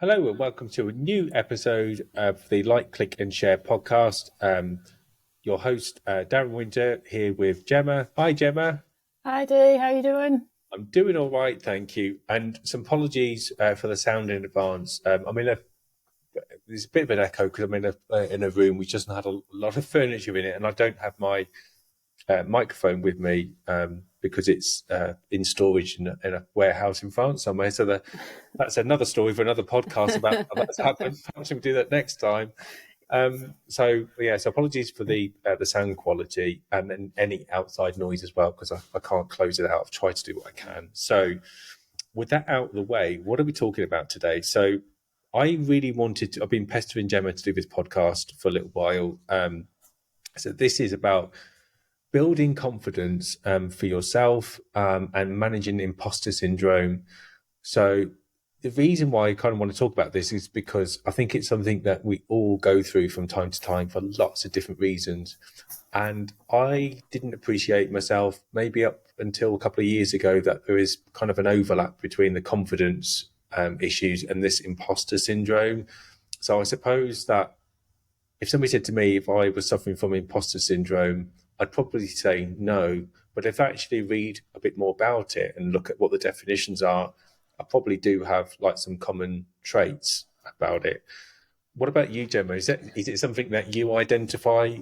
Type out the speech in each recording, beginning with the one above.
Hello and welcome to a new episode of the Like, Click and Share podcast. Your host, Darren Winter, here with Gemma. Hi, Gemma. Hi Dee, how you doing? I'm doing all right, thank you. And some apologies for the sound in advance. There's a bit of an echo because I'm in a room which doesn't have a lot of furniture in it, and I don't have my microphone with me because it's in storage in a warehouse in France somewhere. So that's another story for another podcast about how that's happened. Perhaps we can do that next time. So apologies for the sound quality and then any outside noise as well because I can't close it out. I've tried to do what I can. So with that out of the way, what are we talking about today? So I really I've been pestering Gemma to do this podcast for a little while. So this is about building confidence for yourself and managing imposter syndrome. So the reason why I kind of want to talk about this is because I think it's something that we all go through from time to time for lots of different reasons. And I didn't appreciate myself maybe up until a couple of years ago that there is kind of an overlap between the confidence issues and this imposter syndrome. So I suppose that if somebody said to me if I was suffering from imposter syndrome, I'd probably say no. But if I actually read a bit more about it and look at what the definitions are, I probably do have like some common traits about it. What about you, Gemma? Is it something that you identify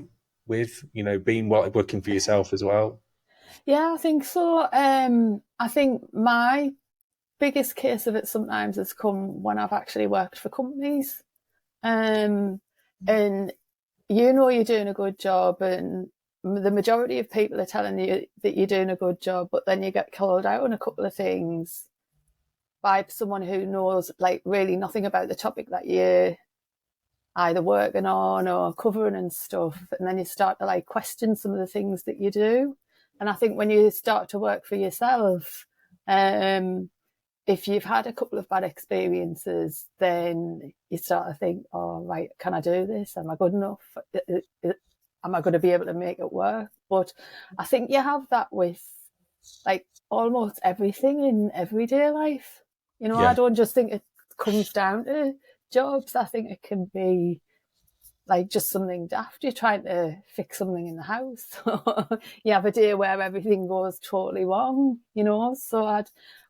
with, being working for yourself as well? Yeah, I think so. I think my biggest case of it sometimes has come when I've actually worked for companies. And you're doing a good job, and the majority of people are telling you that you're doing a good job, but then you get called out on a couple of things by someone who knows like really nothing about the topic that you're either working on or covering and stuff, and then you start to like question some of the things that you do. And I think when you start to work for yourself, if you've had a couple of bad experiences, then you start to think, oh, right, can I do this? Am I good enough? Am I going to be able to make it work? But I think you have that with like almost everything in everyday life. I don't just think it comes down to jobs. I think it can be like just something daft. You're trying to fix something in the house. You have a day where everything goes totally wrong, So I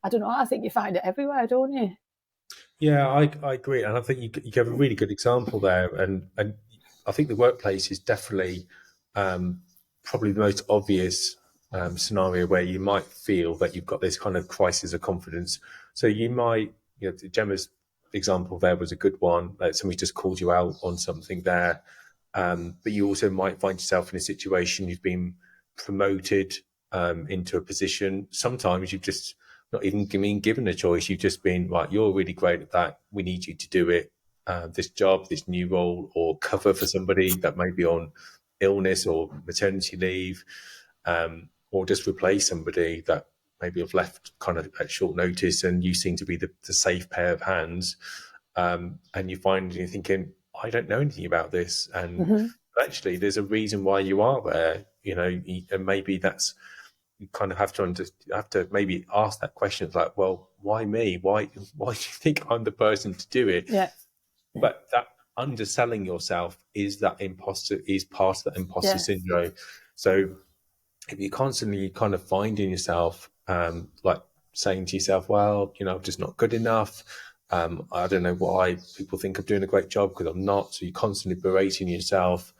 don't know. I think you find it everywhere, don't you? Yeah, I agree. And I think you gave a really good example there. And I think the workplace is definitely probably the most obvious scenario where you might feel that you've got this kind of crisis of confidence. So you might, Gemma's example there was a good one. Like somebody just called you out on something there. But you also might find yourself in a situation you've been promoted into a position. Sometimes you've just not even been given a choice. You've just been, right, you're really great at that. We need you to do it. This job, this new role, or cover for somebody that may be on illness or maternity leave, or just replace somebody that maybe have left kind of at short notice, and you seem to be the safe pair of hands. And you're thinking, I don't know anything about this, and actually, there's a reason why you are there. And maybe that's you kind of have to maybe ask that question. It's like, well, why me? Why do you think I'm the person to do it? Yeah. But that underselling yourself is part of that imposter syndrome. So if you're constantly kind of finding yourself like saying to yourself, well, I'm just not good enough. I don't know why people think I'm doing a great job because I'm not. So you're constantly berating yourself,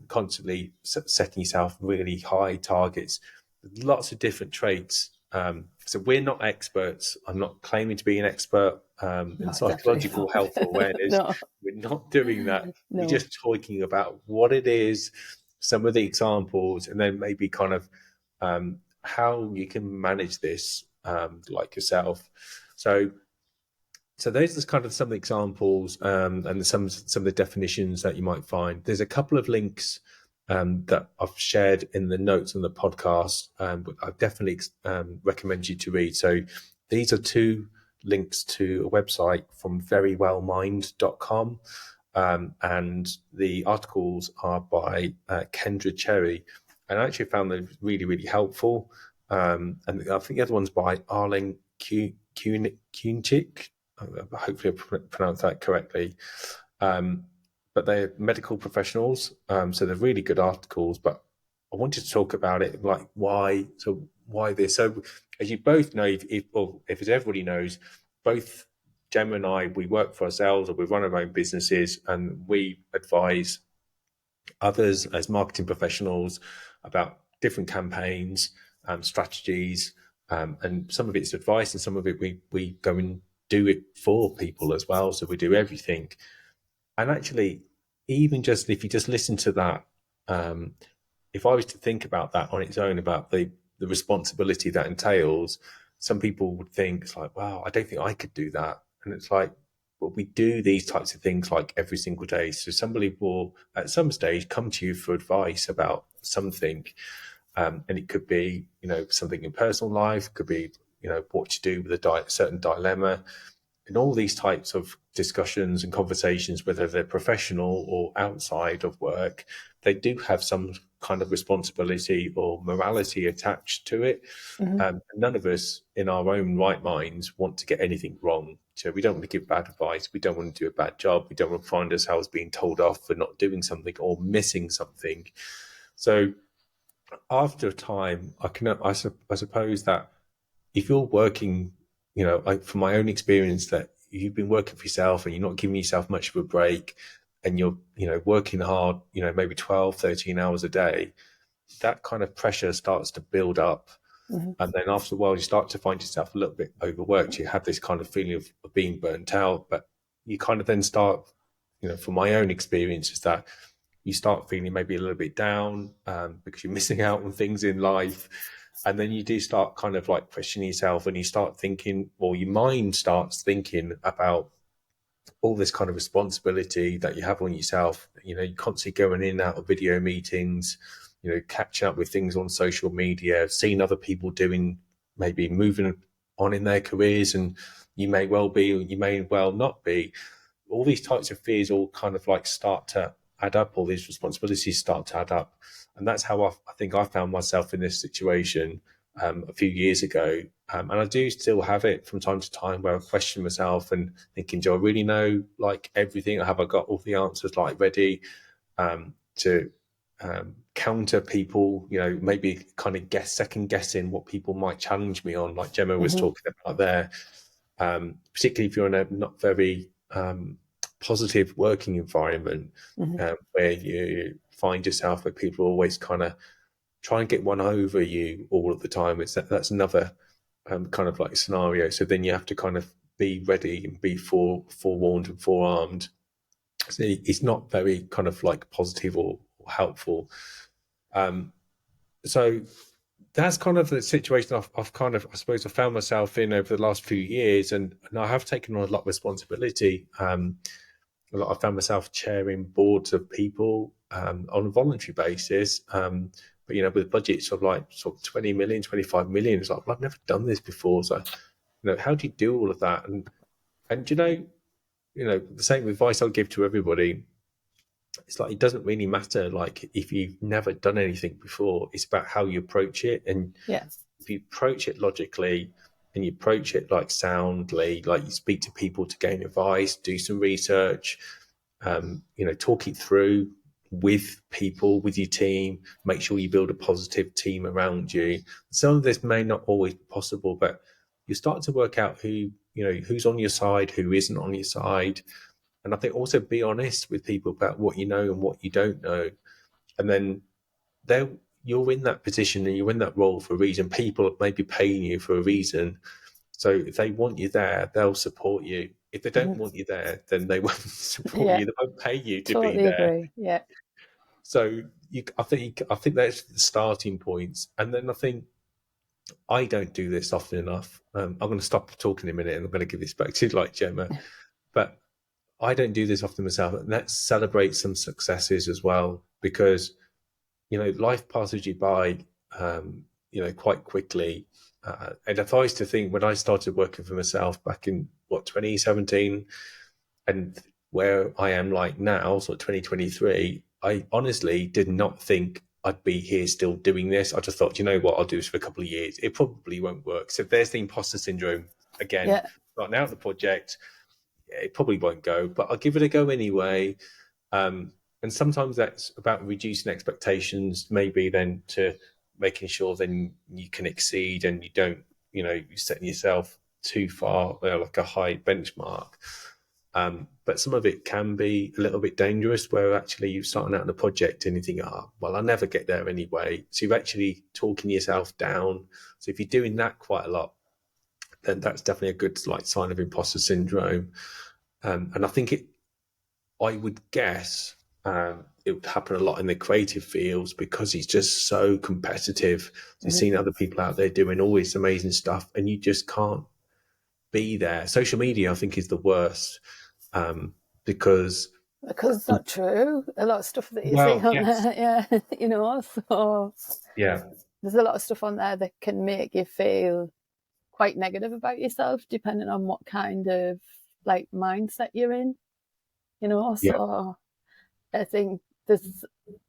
constantly setting yourself really high targets. Lots of different traits. So we're not experts. I'm not claiming to be an expert in psychological health or awareness. No. We're not doing that. No. We're just talking about what it is, some of the examples, and then maybe kind of how you can manage this like yourself. So those are kind of some examples and some of the definitions that you might find. There's a couple of links that I've shared in the notes on the podcast, but I definitely recommend you to read. So these are two links to a website from verywellmind.com, and the articles are by Kendra Cherry, and I actually found them really, really helpful. And I think the other one's by Arlen Kunchik. hopefully I pronounced that correctly. But they're medical professionals, so they're really good articles. But I wanted to talk about it, like why. So why this? So as you both know, if as everybody knows, both Gemma and I, we work for ourselves or we run our own businesses, and we advise others as marketing professionals about different campaigns, strategies, and some of it's advice, and some of it we go and do it for people as well. So we do everything. And actually, even just if you just listen to that, if I was to think about that on its own, about the responsibility that entails, some people would think it's like, wow, I don't think I could do that. And it's like, well, we do these types of things like every single day. So somebody will at some stage come to you for advice about something. And it could be, something in personal life, could be, what to do with a certain dilemma. In all these types of discussions and conversations, whether they're professional or outside of work, they do have some kind of responsibility or morality attached to it. None of us in our own right minds want to get anything wrong. So we don't want to give bad advice. We don't want to do a bad job. We don't want to find ourselves being told off for not doing something or missing something. So after a time, I suppose that if you're working, like from my own experience, that you've been working for yourself and you're not giving yourself much of a break, and you're, working hard, maybe 12, 13 hours a day, that kind of pressure starts to build up. And then after a while, you start to find yourself a little bit overworked. You have this kind of feeling of being burnt out, but you kind of then start, from my own experience, is that you start feeling maybe a little bit down because you're missing out on things in life. And then you do start kind of like questioning yourself, and you start thinking, or your mind starts thinking about all this kind of responsibility that you have on yourself. You're constantly going in and out of video meetings, catching up with things on social media, seeing other people doing, maybe moving on in their careers, and you may well be, or you may well not be. All these types of fears all kind of like start to add up, all these responsibilities start to add up. And that's how I think I found myself in this situation a few years ago. And I do still have it from time to time, where I question myself and thinking, do I really know like everything? Have I got all the answers like ready to counter people, maybe kind of second guessing what people might challenge me on, like Gemma was talking about there, particularly if you're in a not very positive working environment, where you find yourself where people are always kind of try and get one over you all of the time. That's another kind of like scenario. So then you have to kind of be ready and be forewarned and forearmed. So it's not very kind of like positive or helpful. So that's kind of the situation I've kind of, I suppose, I found myself in over the last few years, and I have taken on a lot of responsibility. I found myself chairing boards of people on a voluntary basis. But, with budgets of like sort of 20 million, 25 million, it's like, well, I've never done this before. So, how do you do all of that? And the same advice I'll give to everybody, it's like, it doesn't really matter, like, if you've never done anything before. It's about how you approach it. And if you approach it logically, and you approach it like soundly, like you speak to people to gain advice, do some research, talk it through with people, with your team, make sure you build a positive team around you. Some of this may not always be possible, but you start to work out who's on your side, who isn't on your side. And I think also be honest with people about what you know and what you don't know. And then you're in that position and you're in that role for a reason. People may be paying you for a reason. So if they want you there, they'll support you. If they don't want you there, then they won't support you. They won't pay you to be there. Agree. Yeah. So I think that's the starting points. And then I think I don't do this often enough. I'm going to stop talking in a minute, and I'm going to give this back to like Gemma. But I don't do this often myself. And let's celebrate some successes as well, because life passes you by, quite quickly. And if I was to think, when I started working for myself back in 2017, and where I am like now, so 2023, I honestly did not think I'd be here still doing this. I just thought, I'll do this for a couple of years. It probably won't work. So there's the imposter syndrome again. starting out the project, it probably won't go, but I'll give it a go anyway. And sometimes that's about reducing expectations, maybe then to making sure then you can exceed and you don't, you're setting yourself too far, like a high benchmark. But some of it can be a little bit dangerous where actually you're starting out in a project and you think, well, I'll never get there anyway. So you're actually talking yourself down. So if you're doing that quite a lot, then that's definitely a good sign of imposter syndrome. And I think I would guess it would happen a lot in the creative fields because it's just so competitive. You've seen other people out there doing all this amazing stuff and you just can't be there. Social media, I think, is the worst because it's not true. A lot of stuff that you see on there, so there's a lot of stuff on there that can make you feel quite negative about yourself, depending on what kind of mindset you're in, So I think there's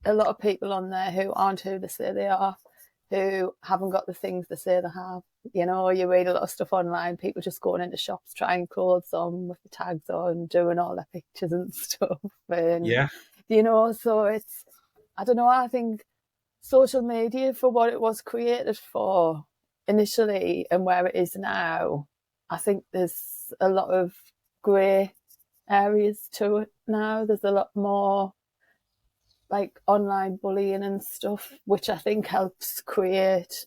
a lot of people on there who aren't who they say they are, who haven't got the things they say they have. You read a lot of stuff online, people just going into shops, trying clothes on with the tags on, doing all their pictures and stuff. And, so it's, I don't know, I think social media, for what it was created for initially and where it is now, I think there's a lot of grey areas to it now. There's a lot more online bullying and stuff, which I think helps create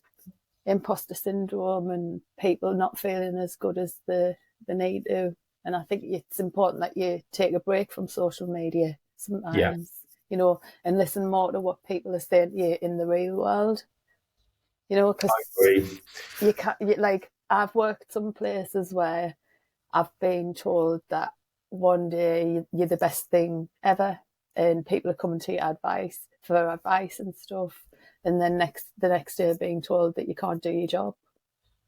imposter syndrome and people not feeling as good as they need to. And I think it's important that you take a break from social media sometimes, and listen more to what people are saying to you in the real world. Because you can't, I've worked some places where I've been told that one day you're the best thing ever, and people are coming to you for advice and stuff, and then the next day being told that you can't do your job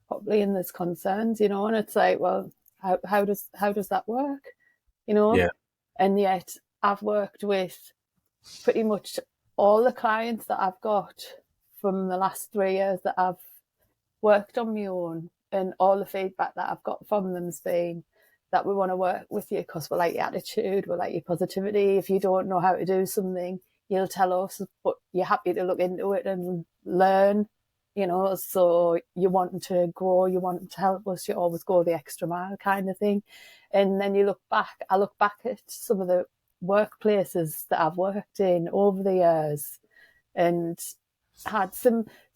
properly and there's concerns, and it's like, well, how does that work, And yet I've worked with pretty much all the clients that I've got from the last 3 years that I've worked on my own, and all the feedback that I've got from them has been that we want to work with you because we like your attitude, we like your positivity. If you don't know how to do something, you'll tell us, but you're happy to look into it and learn, so you're wanting to grow, you're wanting to help us, you always go the extra mile kind of thing. And then I look back at some of the workplaces that I've worked in over the years and had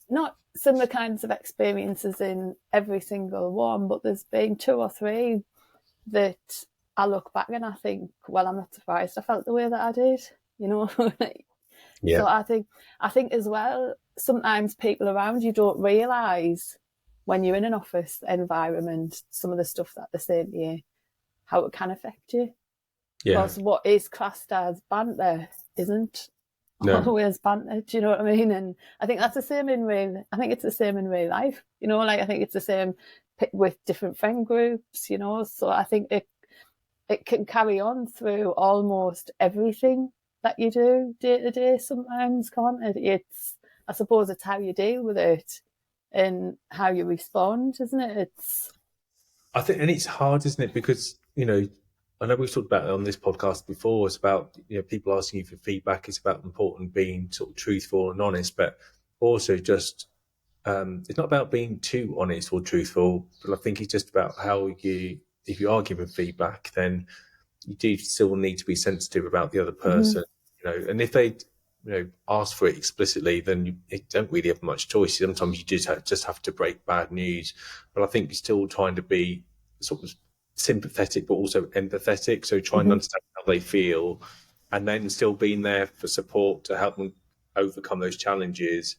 not similar kinds of experiences in every single one, but there's been 2 or 3 that I look back and I think, well, I'm not surprised I felt the way that I did, So I think as well, sometimes people around you don't realise when you're in an office environment, some of the stuff that they're saying to you, how it can affect you. Because what is classed as banter isn't always banter. Do you know what I mean? And I think that's the same in real. I think it's the same in real life. I think it's the same with different friend groups. So I think it can carry on through almost everything that you do day to day. Sometimes, can't it? I suppose it's how you deal with it and how you respond, isn't it? I think, and it's hard, isn't it? Because I know we've talked about it on this podcast before. It's about people asking you for feedback. It's about important being sort of truthful and honest, but also just it's not about being too honest or truthful. But I think it's just about how if you are giving feedback, then you do still need to be sensitive about the other person. And if they ask for it explicitly, then you don't really have much choice. Sometimes you just have to break bad news. But I think you're still trying to be sort of sympathetic but also empathetic, so trying to understand how they feel and then still being there for support to help them overcome those challenges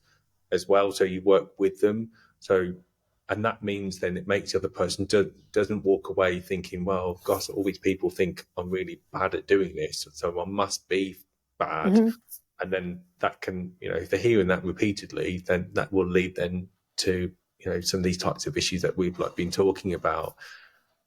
as well, so you work with them. And that means then it makes the other person doesn't walk away thinking, well, gosh, all these people think I'm really bad at doing this, so I must be bad. And then that can, if they're hearing that repeatedly, then that will lead then to some of these types of issues that we've been talking about.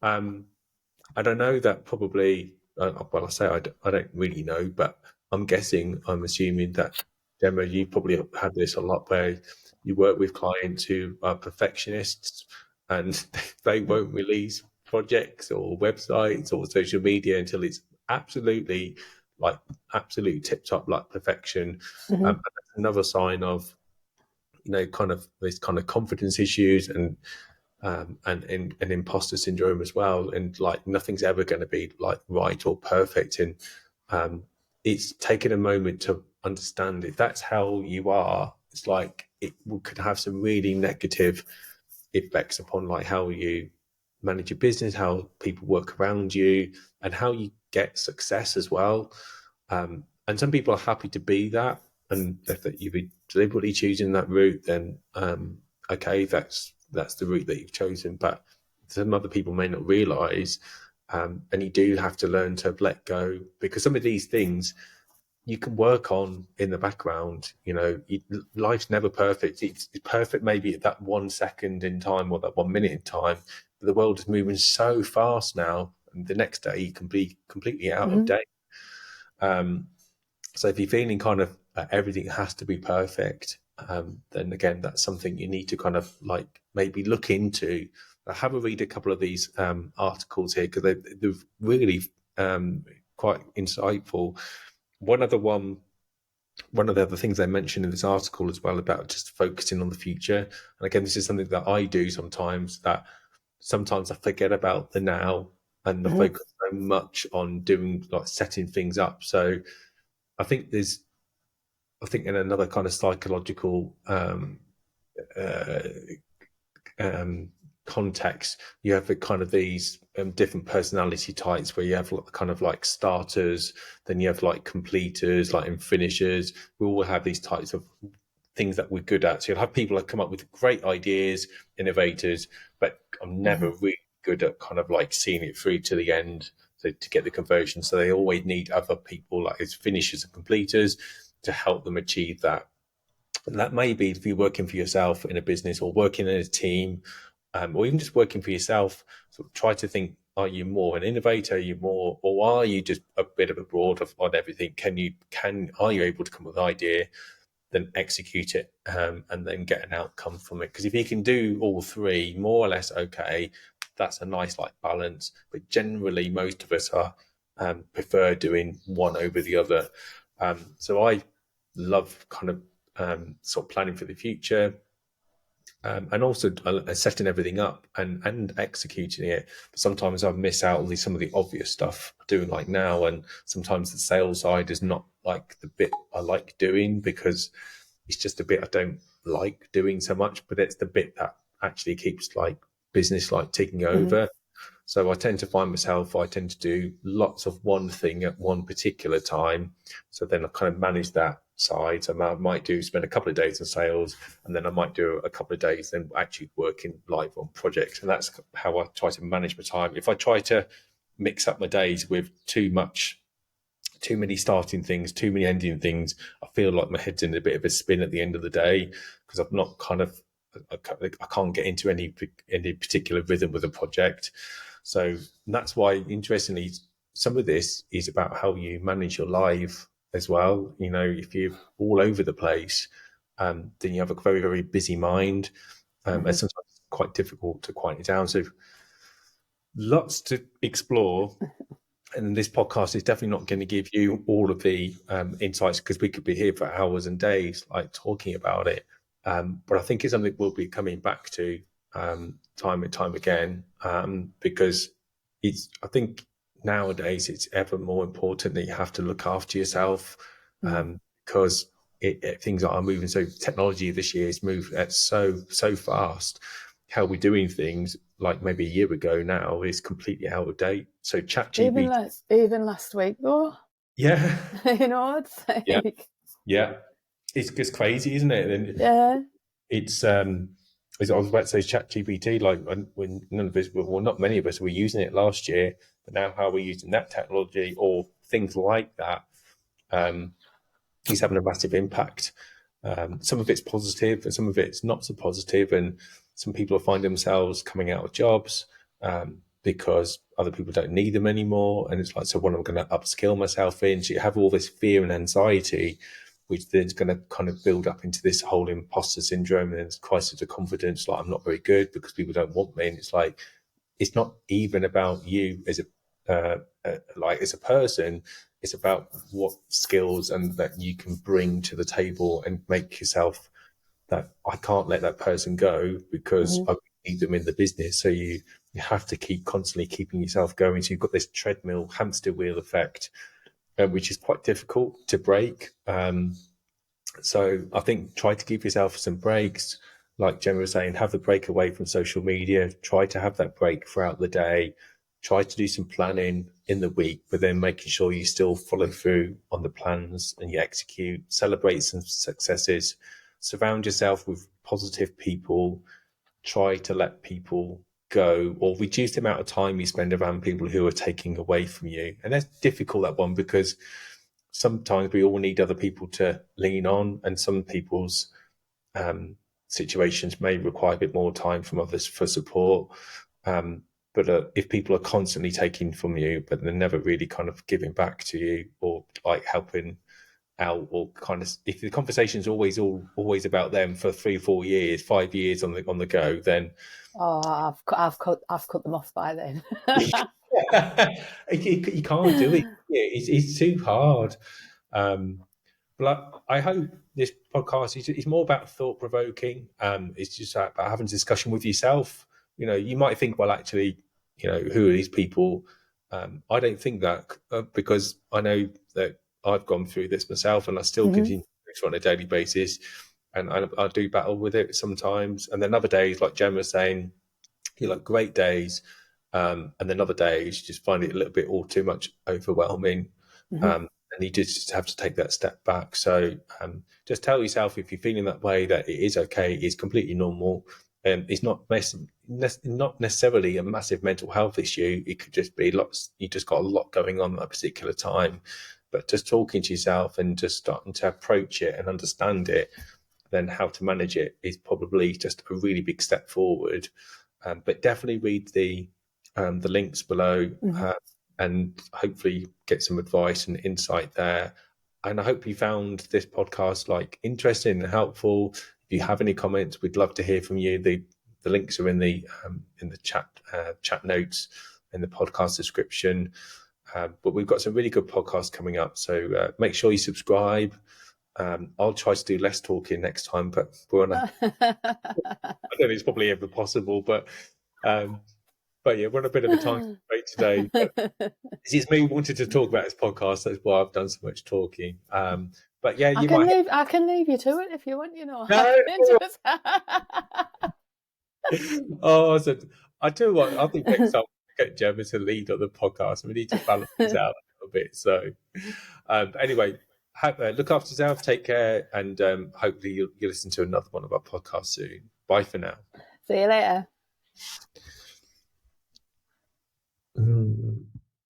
I don't know that probably, well, I say I don't really know, but I'm assuming that, Gemma, you probably had this a lot where you work with clients who are perfectionists and they won't release projects or websites or social media until it's absolutely absolute tip top, like perfection. And that's another sign of, kind of this kind of confidence issues and imposter syndrome as well. And like nothing's ever going to be like right or perfect. And it's taken a moment to understand if that's how you are, it's like it could have some really negative effects upon like how you manage your business, how people work around you, and how you get success as well. And some people are happy to be that, and if you be deliberately choosing that route, then okay, that's the route that you've chosen. But some other people may not realise, and you do have to learn to let go, because some of these things you can work on in the background. Life's never perfect. It's perfect maybe at that 1 second in time or that 1 minute in time, but the world is moving so fast now, and the next day you can be completely out of date. So if you're feeling kind of everything has to be perfect, then again, that's something you need to kind of like maybe look into. Have a read a couple of these articles here, because they're really quite insightful. One of the other things they mentioned in this article as well about just focusing on the future. And again, this is something that I do sometimes, that sometimes I forget about the now and the focus so much on doing, like, setting things up. So I think in another kind of psychological context, you have kind of these different personality types, where you have kind of like starters, then you have like completers, like and finishers. We all have these types of things that we're good at. So you'll have people that come up with great ideas, innovators, but I'm never really good at kind of like seeing it through to the end, so to get the conversion. So they always need other people, like as finishers and completers, to help them achieve that. And that may be if you're working for yourself in a business, or working in a team, or even just working for yourself. So try to think, are you more an innovator? Are you more, or are you just a bit of a broad on everything? Are you able to come up with an idea, then execute it, and then get an outcome from it? Because if you can do all three more or less, okay, that's a nice like balance. But generally, most of us are prefer doing one over the other. So I love kind of sort of planning for the future, and also setting everything up and executing it. But sometimes I miss out on some of the obvious stuff I'm doing like now, and sometimes the sales side is not like the bit I like doing, because it's just a bit I don't like doing so much, but it's the bit that actually keeps like business like ticking over. So I tend to do lots of one thing at one particular time. So then I kind of manage that side. So I might spend a couple of days in sales, and then I might do a couple of days then actually working live on projects. And that's how I try to manage my time. If I try to mix up my days with too many starting things, too many ending things, I feel like my head's in a bit of a spin at the end of the day, because I'm not I can't get into any particular rhythm with a project. So that's why, interestingly, some of this is about how you manage your life as well. If you're all over the place, then you have a very, very busy mind, and sometimes it's quite difficult to quiet it down. So lots to explore. And this podcast is definitely not going to give you all of the insights, because we could be here for hours and days, like talking about it. But I think it's something we'll be coming back to time and time again, because I think nowadays it's ever more important that you have to look after yourself, because things are moving. So technology this year has moved at so fast. How we're doing things like maybe a year ago now is completely out of date. So ChatGPT, even last week though. Yeah. I'd say. Yeah. It's crazy, isn't it? And yeah. It's as I was about to say, ChatGPT, like when none of us, well, not many of us were using it last year, but now how we're using that technology or things like that is having a massive impact. Some of it's positive and some of it's not so positive, and some people find themselves coming out of jobs because other people don't need them anymore, and it's like, so what am I going to upskill myself in? So you have all this fear and anxiety, which then is going to kind of build up into this whole imposter syndrome and crisis of confidence, like I'm not very good because people don't want me. And it's like, it's not even about you as a person. It's about what skills and that you can bring to the table and make yourself that I can't let that person go because I need them in the business. So you have to keep constantly keeping yourself going. So you've got this treadmill hamster wheel effect, which is quite difficult to break. So I think try to give yourself some breaks. Like Gemma was saying, have the break away from social media. Try to have that break throughout the day. Try to do some planning in the week, but then making sure you still follow through on the plans and you execute. Celebrate some successes. Surround yourself with positive people. Try to let people go or reduce the amount of time you spend around people who are taking away from you. And that's difficult, that one, because sometimes we all need other people to lean on, and some people's situations may require a bit more time from others for support. But if people are constantly taking from you, but they're never really kind of giving back to you or like helping out, or kind of, if the conversation is always about them for 3 or 4 years, 5 years on the go, then I've cut them off by then. you can't do it. It's too hard. But I hope this podcast is more about thought provoking. It's just about having a discussion with yourself. You might think, well, actually, who are these people? I don't think that because I know that I've gone through this myself, and I still continue to do this on a daily basis. And I do battle with it sometimes. And then other days, like Gemma was saying, like great days. And then other days, you just find it a little bit all too much overwhelming. And you just have to take that step back. So just tell yourself, if you're feeling that way, that it is okay. It's completely normal. It's not necessarily a massive mental health issue. It could just be you just got a lot going on at a particular time. But just talking to yourself and just starting to approach it and understand it, then how to manage it is probably just a really big step forward. But definitely read the links below and hopefully get some advice and insight there. And I hope you found this podcast interesting and helpful. If you have any comments, we'd love to hear from you. The links are in the chat notes in the podcast description. But we've got some really good podcasts coming up, so make sure you subscribe. I'll try to do less talking next time, but we're on I don't think it's probably ever possible, but yeah, we're on a bit of a time break today. But it's me wanting to talk about this podcast. That's why I've done so much talking. But yeah, I can leave you to it if you want. No. So I tell you what, I think next time we get Gemma to lead on the podcast, we need to balance this out a little bit. So anyway, look after yourself, take care, and hopefully you'll listen to another one of our podcasts soon. Bye for now. See you later.